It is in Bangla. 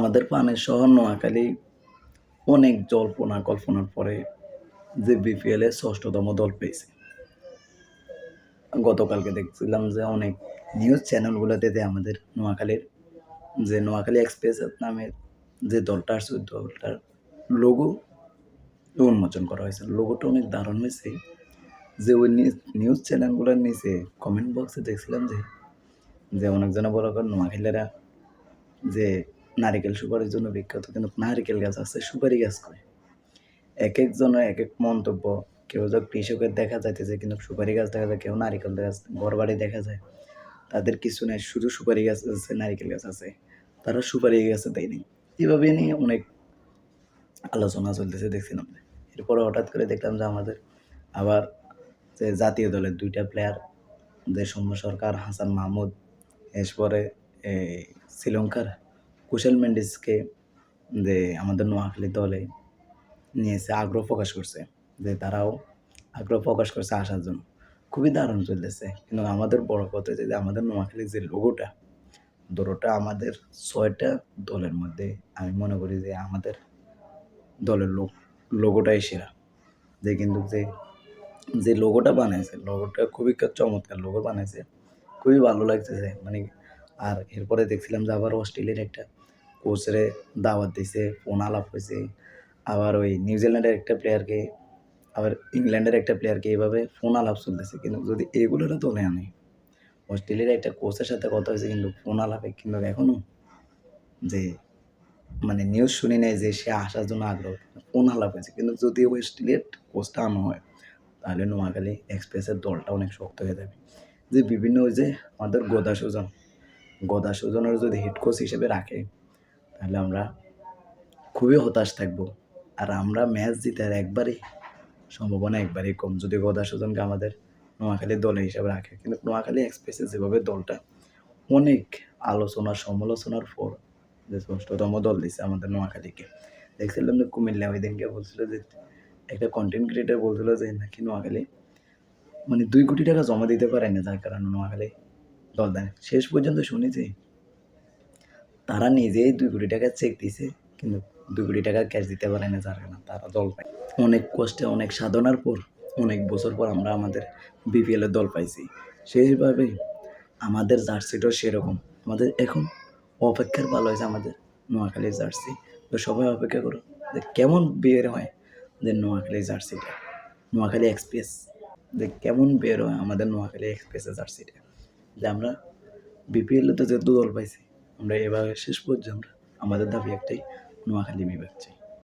আমাদের পানের শহর নোয়াখালী অনেক জল্পনা কল্পনার পরে যে বিপিএল এর ৬ষ্ঠতম দল পেয়েছে। গতকালকে দেখছিলাম যে অনেক নিউজ চ্যানেলগুলোতে যে আমাদের নোয়াখালীর যে নোয়াখালী এক্সপ্রেস নামের যে দলটা আছে ওই দলটার লোগো উন্মোচন করা হয়েছে। লোগোটা অনেক দারুণ হয়েছে। যে ওই নিউজ চ্যানেলগুলোর নিচে কমেন্ট বক্সে দেখছিলাম যে অনেকজনে বলা করেন নোয়াখালীরা যে নারিকেল সুপারির জন্য বিখ্যাত, কিন্তু নারিকেল গাছ আছে, সুপারি গাছ করে। এক একজনের এক এক মন্তব্য। কেউ যখন কৃষকের দেখা যাইতেছে কিন্তু সুপারি গাছ দেখা যায়, কেউ নারিকেল গাছ ঘর বাড়ি দেখা যায়, তাদের কিছু নেই, শুধু সুপারি গাছ আছে, নারিকেল গাছ আছে, তারা সুপারি গাছে দেয়নি। এভাবে নিয়ে অনেক আলোচনা চলতেছে দেখছিলাম। এরপরে হঠাৎ করে দেখলাম যে আমাদের আবার যে জাতীয় দলের 2টা প্লেয়ার, যে সৌম্য সরকার, হাসান মাহমুদ, এরপরে শ্রীলঙ্কার কুশল মেন্ডিসকে যে আমাদের নোয়াখালী দলে নিয়েছে, আগ্রহ প্রকাশ করছে, যে তারাও আগ্রহ প্রকাশ করছে আসার জন্য। খুবই দারুণ চলতেছে। কিন্তু আমাদের বড় কথা হচ্ছে যে আমাদের নোয়াখালীর যে লোগোটা আমাদের 6টা দলের মধ্যে আমি মনে করি যে আমাদের দলের লোগোটাই সেরা। যে কিন্তু যে লোগোটা বানাইছে, লোগোটা খুবই চমৎকার লোগো বানাইছে, খুবই ভালো লাগতেছে। মানে আর এরপরে দেখছিলাম যে আবার অস্ট্রেলিয়ার একটা কোচরে দাওয়াত দিছে, ফোন আলাপ হয়েছে। আবার ওই নিউজিল্যান্ডের একটা প্লেয়ারকে, আবার ইংল্যান্ডের একটা প্লেয়ারকে এইভাবে ফোন আলাপ চলতেছে। কিন্তু যদি এগুলোরও দলে আনে, অস্ট্রেলিয়ার একটা কোচের সাথে কথা হয়েছে কিন্তু ফোন আলাপে, কিন্তু এখনও যে মানে নিউজ শুনি নাই যে সে আসার জন্য আগ্রহ, ফোন আলাপ হয়েছে। কিন্তু যদি অস্ট্রেলিয়ার কোচটা আনা হয় তাহলে নোয়াখালী এক্সপ্রেসের দলটা অনেক শক্ত হয়ে যাবে। যে বিভিন্ন ওই যে আমাদের গদা সুজনের যদি হেড কোচ হিসেবে রাখে তাহলে আমরা খুবই হতাশ থাকবো। আর আমরা ম্যাচ জিতার সম্ভাবনা একবারই কম যদি গদা সুজনকে আমাদের নোয়াখালীর দলে হিসেবে রাখে। কিন্তু নোয়াখালী এক্সপ্রেসে যেভাবে দলটা অনেক আলোচনা সমালোচনার পর যে 6ষ্ঠতম দল দিচ্ছে আমাদের নোয়াখালীকে, দেখছিলাম যে কুমিল্লা ওই দিনকে বলছিল যে একটা কন্টেন্ট ক্রিয়েটার বলছিল যে নাকি নোয়াখালী মানে 2 কোটি টাকা জমা দিতে পারে না, যার কারণে নোয়াখালী দল দেয়। শেষ পর্যন্ত শুনেছি তারা নিজেই 2 কোটি টাকা চেক দিছে, কিন্তু 2 কোটি টাকা ক্যাশ দিতে পারে না, যার কারণে তারা দল পায়। অনেক কষ্টে, অনেক সাধনার পর, অনেক বছর পর আমরা আমাদের বিপিএল এর দল পাইছি। সেইভাবে আমাদের জার্সিটাও সেরকম। আমাদের এখন অপেক্ষার ভালো হয়েছে আমাদের নোয়াখালীর জার্সি। তো সবাই অপেক্ষা করো যে কেমন বের হয় যে নোয়াখালী জার্সিটা, নোয়াখালী এক্সপ্রেস যে কেমন বের হয় আমাদের নোয়াখালী এক্সপ্রেসের জার্সিটা। যে আমরা বিপিএলে তো যেহেতু দল পাইছি, আমরা এবার শেষ পর্যন্ত আমাদের দাবি একটাই, নোয়াখালী বিভাগ চাই।